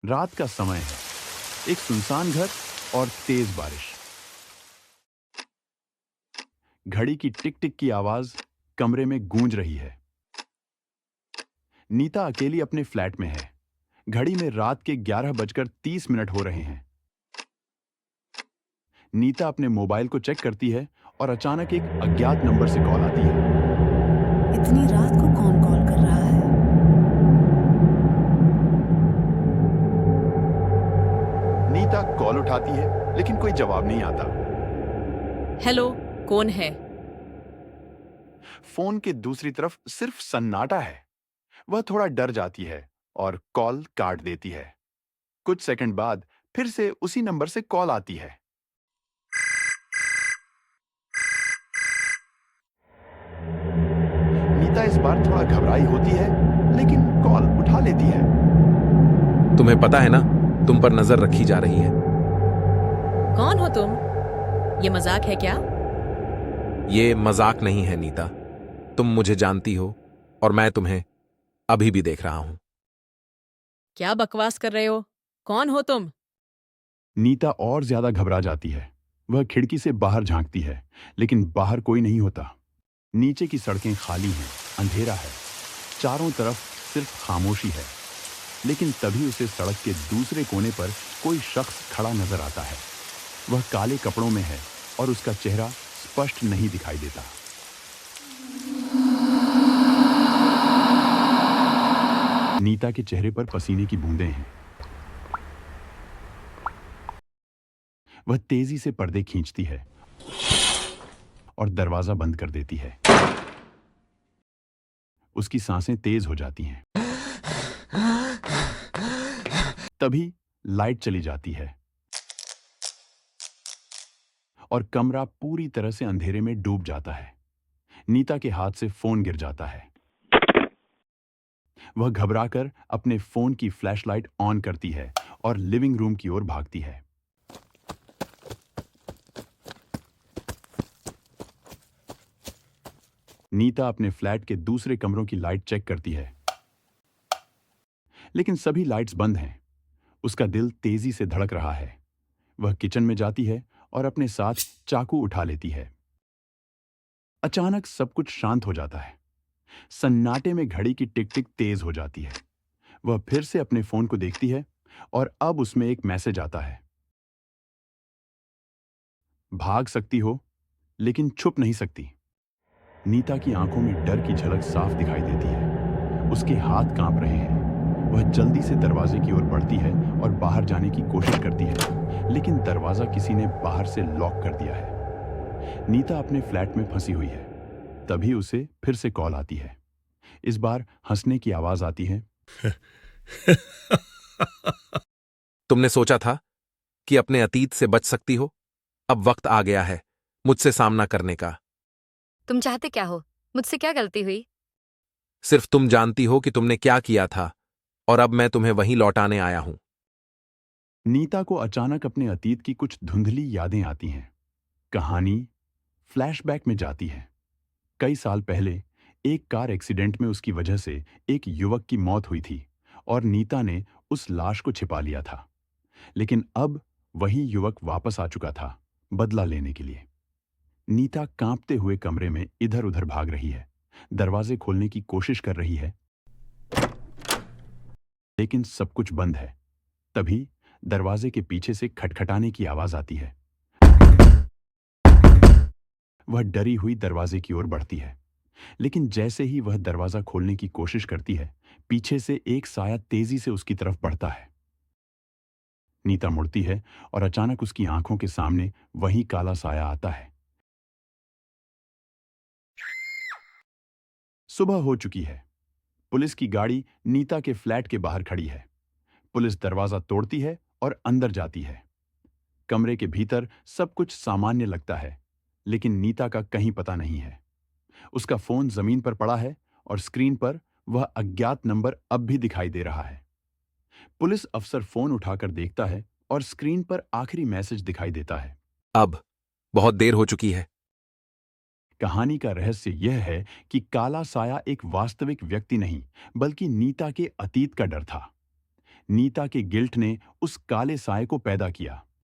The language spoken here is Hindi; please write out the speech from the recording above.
रात का समय है, एक सुनसान घर और तेज बारिश। घड़ी की टिक टिक की आवाज कमरे में गूंज रही है। नीता अकेली अपने फ्लैट में है। घड़ी में रात के 11:30 हो रहे हैं। नीता अपने मोबाइल को चेक करती है और अचानक एक अज्ञात नंबर से कॉल आती है। इतनी रात को कौन कॉल कर रहा है? नीता कॉल उठाती है, लेकिन कोई जवाब नहीं आता। हेलो, कौन है? फोन के दूसरी तरफ सिर्फ सन्नाटा है। वह थोड़ा डर जाती है और कॉल काट देती है। कुछ सेकंड बाद फिर से उसी नंबर से कॉल आती है। नीता इस बार थोड़ा घबराई होती है, लेकिन कॉल उठा लेती है। तुम्हें पता है ना, तुम पर नजर रखी जा रही है। कौन हो तुम? ये मजाक है क्या? ये मजाक नहीं है नीता। तुम मुझे जानती हो और मैं तुम्हें अभी भी देख रहा हूं। क्या बकवास कर रहे हो? कौन हो तुम? नीता और ज्यादा घबरा जाती है। वह खिड़की से बाहर झांकती है, लेकिन बाहर कोई नहीं होता। नीचे की सड़कें खाली हैं, अंधेरा है, चारों तरफ सिर्फ खामोशी है। लेकिन तभी उसे सड़क के दूसरे कोने पर कोई शख्स खड़ा नजर आता है। वह काले कपड़ों में है और उसका चेहरा स्पष्ट नहीं दिखाई देता। नीता के चेहरे पर पसीने की बूंदें हैं। वह तेजी से पर्दे खींचती है और दरवाजा बंद कर देती है। उसकी सांसें तेज हो जाती हैं। तभी लाइट चली जाती है और कमरा पूरी तरह से अंधेरे में डूब जाता है। नीता के हाथ से फोन गिर जाता है। वह घबराकर अपने फोन की फ्लैशलाइट ऑन करती है और लिविंग रूम की ओर भागती है। नीता अपने फ्लैट के दूसरे कमरों की लाइट चेक करती है, लेकिन सभी लाइट्स बंद हैं। उसका दिल तेजी से धड़क रहा है। वह किचन में जाती है और अपने साथ चाकू उठा लेती है। अचानक सब कुछ शांत हो जाता है। सन्नाटे में घड़ी की टिक टिक तेज हो जाती है। वह फिर से अपने फोन को देखती है और अब उसमें एक मैसेज आता है। भाग सकती हो, लेकिन छुप नहीं सकती। नीता की आंखों में डर की झलक साफ दिखाई देती है। उसके हाथ कांप रहे हैं। वह जल्दी से दरवाजे की ओर बढ़ती है और बाहर जाने की कोशिश करती है, लेकिन दरवाजा किसी ने बाहर से लॉक कर दिया है। नीता अपने फ्लैट में फंसी हुई है। तभी उसे फिर से कॉल आती है। इस बार हंसने की आवाज आती है। तुमने सोचा था कि अपने अतीत से बच सकती हो। अब वक्त आ गया है मुझसे सामना करने का। तुम चाहते क्या हो? मुझसे क्या गलती हुई? सिर्फ तुम जानती हो कि तुमने क्या किया था, और अब मैं तुम्हें वहीं लौटाने आया हूं। नीता को अचानक अपने अतीत की कुछ धुंधली यादें आती हैं। कहानी फ्लैशबैक में जाती है। कई साल पहले एक कार एक्सीडेंट में उसकी वजह से एक युवक की मौत हुई थी और नीता ने उस लाश को छिपा लिया था। लेकिन अब वही युवक वापस आ चुका था, बदला लेने के लिए। नीता कांपते हुए कमरे में इधर उधर भाग रही है, दरवाजे खोलने की कोशिश कर रही है, लेकिन सब कुछ बंद है। तभी दरवाजे के पीछे से खटखटाने की आवाज आती है। वह डरी हुई दरवाजे की ओर बढ़ती है, लेकिन जैसे ही वह दरवाजा खोलने की कोशिश करती है, पीछे से एक साया तेजी से उसकी तरफ बढ़ता है। नीता मुड़ती है और अचानक उसकी आंखों के सामने वही काला साया आता है। सुबह हो चुकी है। पुलिस की गाड़ी नीता के फ्लैट के बाहर खड़ी है। पुलिस दरवाजा तोड़ती है और अंदर जाती है। कमरे के भीतर सब कुछ सामान्य लगता है, लेकिन नीता का कहीं पता नहीं है। उसका फोन जमीन पर पड़ा है और स्क्रीन पर वह अज्ञात नंबर अब भी दिखाई दे रहा है। पुलिस अफसर फोन उठाकर देखता है और स्क्रीन पर आखिरी मैसेज दिखाई देता है। अब बहुत देर हो चुकी है। कहानी का रहस्य यह है कि काला साया एक वास्तविक व्यक्ति नहीं, बल्कि नीता के अतीत का डर था। नीता के गिल्ट ने उस काले साए को पैदा किया।